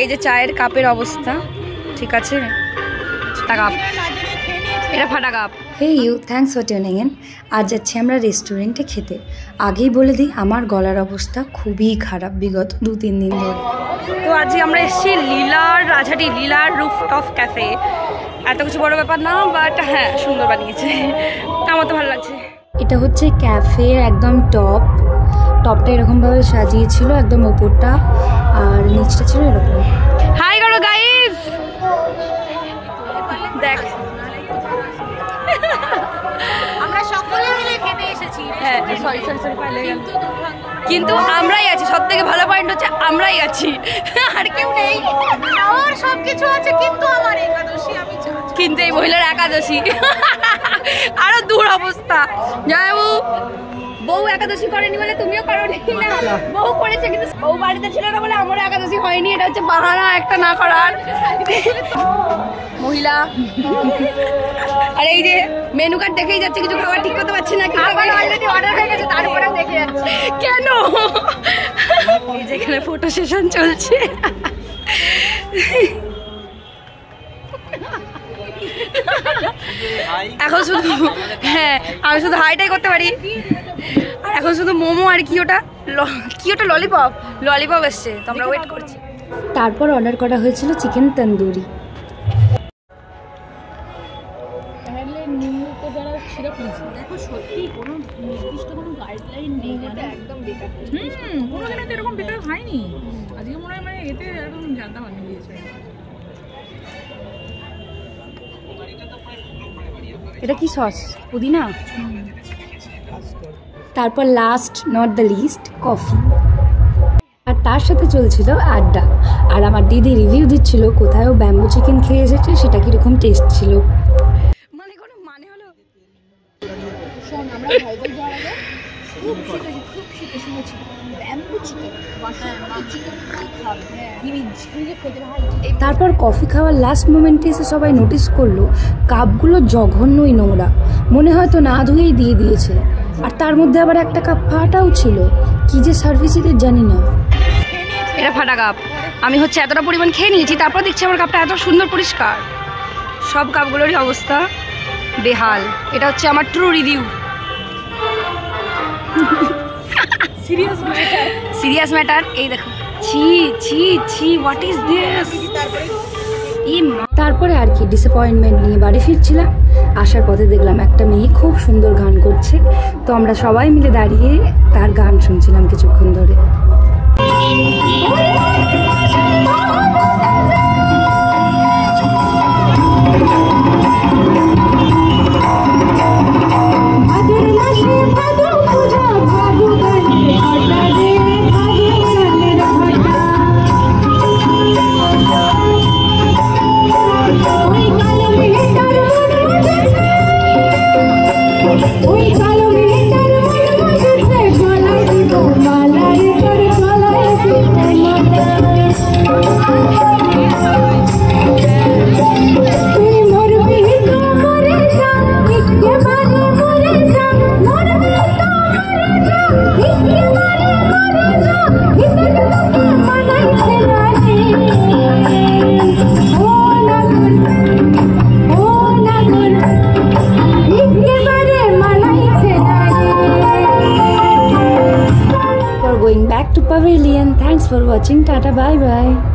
এই যে চায়ের কাপের অবস্থা ঠিক আছে, ফাটা কাপ, এটা ফাটা cup. Hey you, thanks for tuning in. আজ যাচ্ছি আমরা রেস্টুরেন্টে খেতে। আগেই বলে দিই আমার গলার অবস্থা খুবই খারাপ বিগত 2-3 দিন ধরে। তো আজকে আমরা এসেছি লীলার রাজহাটি, লীলার রুফটপ ক্যাফে। এত কিছু বড় ব্যাপার না, বাট হ্যাঁ সুন্দর বানিয়েছে, আমার তো ভালো লাগছে। এটা হচ্ছে ক্যাফের একদম টপটা এরকমভাবে সাজিয়েছিল, একদম ওপরটা, আর নিচটা ছিল এরকম। হাই করো গাইস, দেখ আমরা সকলে মিলে খেতে এসেছি। হ্যাঁ সরি কিন্তু আমরাই আছি, সব থেকে ভালো পয়েন্ট হচ্ছে আমরাই আছি, আর কেউ নেই। খাওয়ার সবকিছু আছে কিন্তু আমার একাদশী, আমি কিন্তু এই মহিলার একাদশী, আরো দূর অবস্থা। জয় বউ একাদশী করেনি বলে তুমিও করোনি না, বউ করেছে কিন্তু বউ বাড়িতে ছিল না বলে আমারও একাদশী হয়নি। এটা হচ্ছে বাহানা একটা না করার। মহিলা আর এই যে মেনু কার্ড দেখেই যাচ্ছে, কিছু খাবার ঠিক করতে পারছি না, অলরেডি অর্ডার হয়ে গেছে, তারপরেও দেখে যাচ্ছে কেন। এই যেখানে ফটো সেশন চলছে, এখন শুধু হ্যাঁ আমি শুধু হাইটাই করতে পারি। আর এখন শুধু মোমো আর কি ওটা ললিপপ এসছে, তো আমরা ওয়েট করছি। তারপর অর্ডার করা হয়েছিল চিকেন তন্দুরি। দেখো সত্যি কোনো নির্দিষ্ট কোনো গাইডলাইন নেই, একদম বেকার। কোনোদিন তো এরকম বেকার হয়নি, আজকে মনে হয় মানে এতে এরকম জানতা বানিয়ে দিয়েছে। এটা কি সস? পুদিনা। তারপর last not the least coffee, আর তার সাথে চলছিল আড্ডা। আর আমার দিদি রিভিউ দিচ্ছিল কোথায় ও ব্যাম্বু চিকেন খেয়ে এসেছে, সেটা কিরকম টেস্ট ছিল। মানে কোনো মানে হলো শোন, আমরা ভাইজাগ যাওয়ার আগে খুব শীতে শুনেছি ব্যাম্বু চিকেন, তারপর কফি খাওয়ার লাস্ট মোমেন্টে এসে সবাই নোটিস করলো কাপগুলো জঘন্যই নোংরা, মনে হয়তো না ধুয়েই দিয়ে দিয়েছে। আর তার মধ্যে আবার একটা কাপ ফাটাও ছিল, কি যে সার্ভিস এদের জানি না। এটা ফাটা কাপ। আমি হচ্ছে এতটা পরিমাণ খেয়ে নিয়েছি, তারপর দেখছি আমার কাপটা এত সুন্দর পরিষ্কার। সব কাপগুলোরই অবস্থা বেহাল। এটা হচ্ছে আমার ট্রু রিভিউ। Serious matter. এই দেখো, ছি ছি ছি, হোয়াট ইজ দিস। তারপরে আর কি ডিসঅ্যাপয়েন্টমেন্ট নিয়ে বাড়ি ফিরছিলাম, আসার পথে দেখলাম একটা মেয়ে খুব সুন্দর গান করছে, তো আমরা সবাই মিলে দাঁড়িয়ে তার গান শুনছিলাম কিছুক্ষণ ধরে। Going back to Pavilion. Thanks for watching. Tata, bye bye.